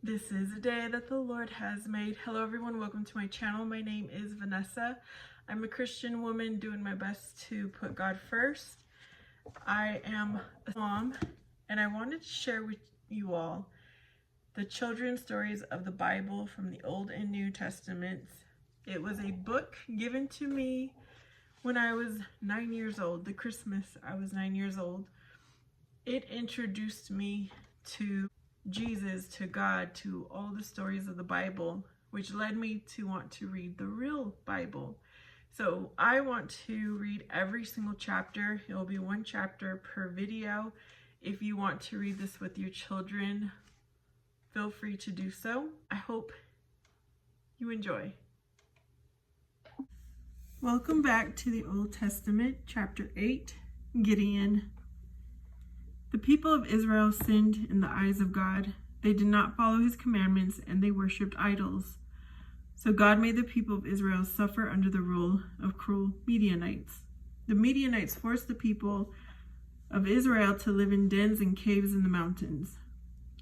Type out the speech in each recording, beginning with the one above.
This is a day that the Lord has made. Hello everyone, welcome to my channel. My name is Vanessa. I'm a Christian woman doing my best to put God first. I am a mom and I wanted to share with you all the children's stories of the Bible from the Old and New Testaments. It was a book given to me when I was 9 years old, the Christmas I was 9 years old. It introduced me to Jesus, to God, to all the stories of the Bible, which led me to want to read the real Bible. So I want to read every single chapter. It will be one chapter per video. If you want to read this with your children, feel free to do so. I hope you enjoy. Welcome back to the Old Testament, chapter 8, Gideon. The people of Israel sinned in the eyes of God. They did not follow his commandments and they worshipped idols. So God made the people of Israel suffer under the rule of cruel Midianites. The Midianites forced the people of Israel to live in dens and caves in the mountains.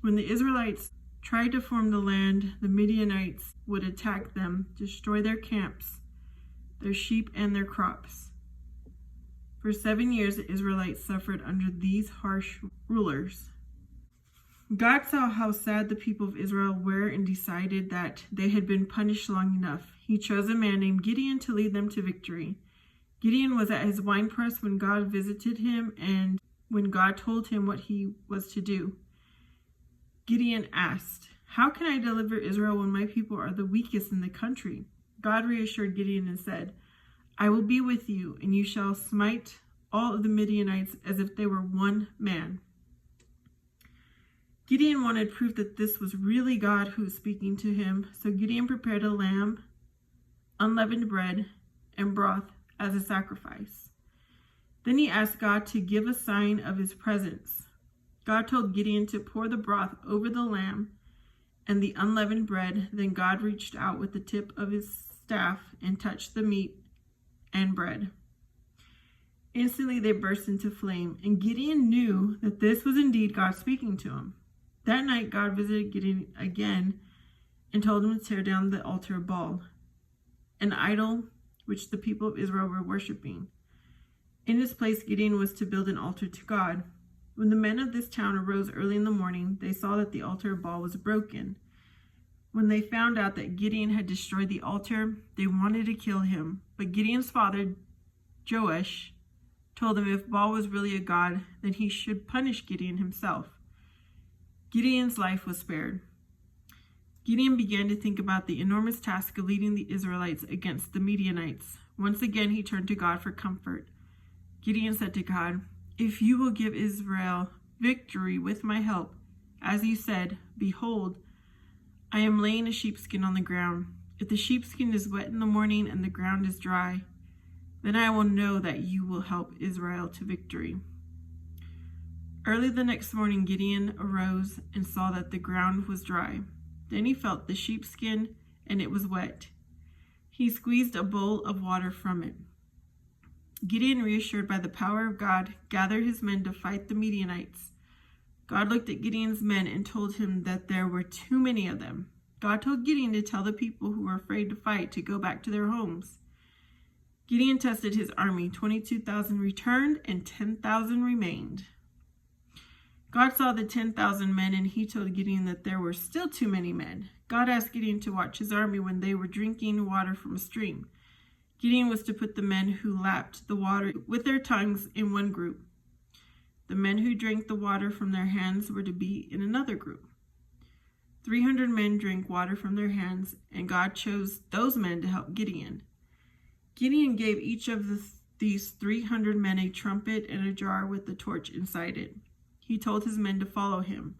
When the Israelites tried to farm the land, the Midianites would attack them, destroy their camps, their sheep, and their crops. For 7 years, the Israelites suffered under these harsh rulers. God saw how sad the people of Israel were and decided that they had been punished long enough. He chose a man named Gideon to lead them to victory. Gideon was at his winepress when God visited him and when God told him what he was to do. Gideon asked, "How can I deliver Israel when my people are the weakest in the country?" God reassured Gideon and said, "I will be with you, and you shall smite all of the Midianites as if they were one man." Gideon wanted proof that this was really God who was speaking to him, so Gideon prepared a lamb, unleavened bread, and broth as a sacrifice. Then he asked God to give a sign of his presence. God told Gideon to pour the broth over the lamb and the unleavened bread. Then God reached out with the tip of his staff and touched the meat and bread. Instantly they burst into flame, and Gideon knew that this was indeed God speaking to him. That night God visited Gideon again and told him to tear down the altar of Baal, an idol which the people of Israel were worshiping. In its place Gideon was to build an altar to God. When the men of this town arose early in the morning, they saw that the altar of Baal was broken. When they found out that Gideon had destroyed the altar, they wanted to kill him. But Gideon's father, Joash, told him if Baal was really a god, then he should punish Gideon himself. Gideon's life was spared. Gideon began to think about the enormous task of leading the Israelites against the Midianites. Once again, he turned to God for comfort. Gideon said to God, "If you will give Israel victory with my help, as you said, behold, I am laying a sheepskin on the ground. If the sheepskin is wet in the morning and the ground is dry, then I will know that you will help Israel to victory." Early the next morning, Gideon arose and saw that the ground was dry. Then he felt the sheepskin and it was wet. He squeezed a bowl of water from it. Gideon, reassured by the power of God, gathered his men to fight the Midianites. God looked at Gideon's men and told him that there were too many of them. God told Gideon to tell the people who were afraid to fight to go back to their homes. Gideon tested his army. 22,000 returned and 10,000 remained. God saw the 10,000 men and he told Gideon that there were still too many men. God asked Gideon to watch his army when they were drinking water from a stream. Gideon was to put the men who lapped the water with their tongues in one group. The men who drank the water from their hands were to be in another group. 300 men drank water from their hands, and God chose those men to help Gideon. Gideon gave each of these 300 men a trumpet and a jar with a torch inside it. He told his men to follow him.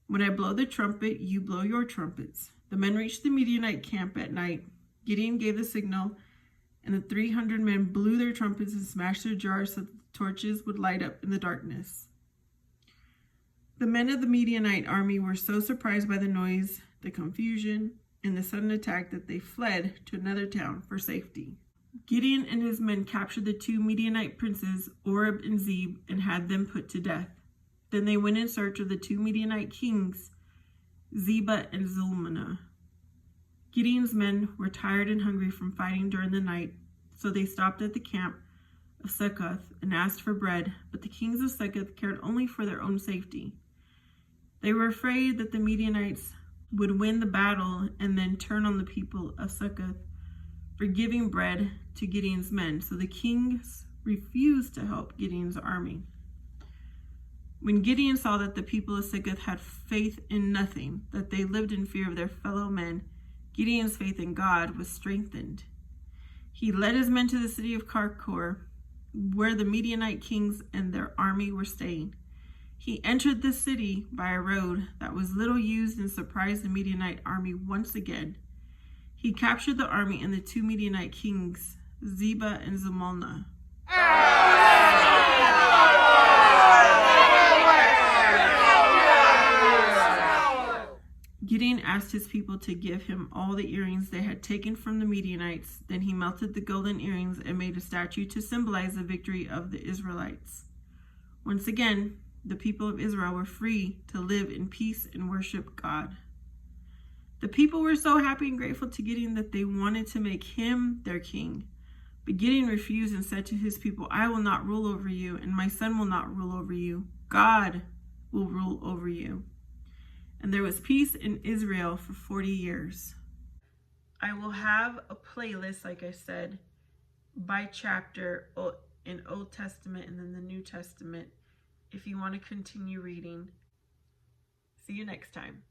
"When I blow the trumpet, you blow your trumpets." The men reached the Midianite camp at night. Gideon gave the signal, and the 300 men blew their trumpets and smashed their jars so that the torches would light up in the darkness. The men of the Midianite army were so surprised by the noise, the confusion, and the sudden attack that they fled to another town for safety. Gideon and his men captured the 2 Midianite princes, Oreb and Zeb, and had them put to death. Then they went in search of the 2 Midianite kings, Zebah and Zalmunna. Gideon's men were tired and hungry from fighting during the night, so they stopped at the camp of Succoth and asked for bread, but the kings of Succoth cared only for their own safety. They were afraid that the Midianites would win the battle and then turn on the people of Succoth for giving bread to Gideon's men, so the kings refused to help Gideon's army. When Gideon saw that the people of Succoth had faith in nothing, that they lived in fear of their fellow men, Gideon's faith in God was strengthened. He led his men to the city of Karkor, where the Midianite kings and their army were staying. He entered the city by a road that was little used and surprised the Midianite army once again. He captured the army and the two Midianite kings, Zebah and Zalmunna. Gideon asked his people to give him all the earrings they had taken from the Midianites. Then he melted the golden earrings and made a statue to symbolize the victory of the Israelites. Once again, the people of Israel were free to live in peace and worship God. The people were so happy and grateful to Gideon that they wanted to make him their king. But Gideon refused and said to his people, "I will not rule over you, and my son will not rule over you. God will rule over you." And there was peace in Israel for 40 years. I will have a playlist, like I said, by chapter in Old Testament and then the New Testament if you want to continue reading. See you next time.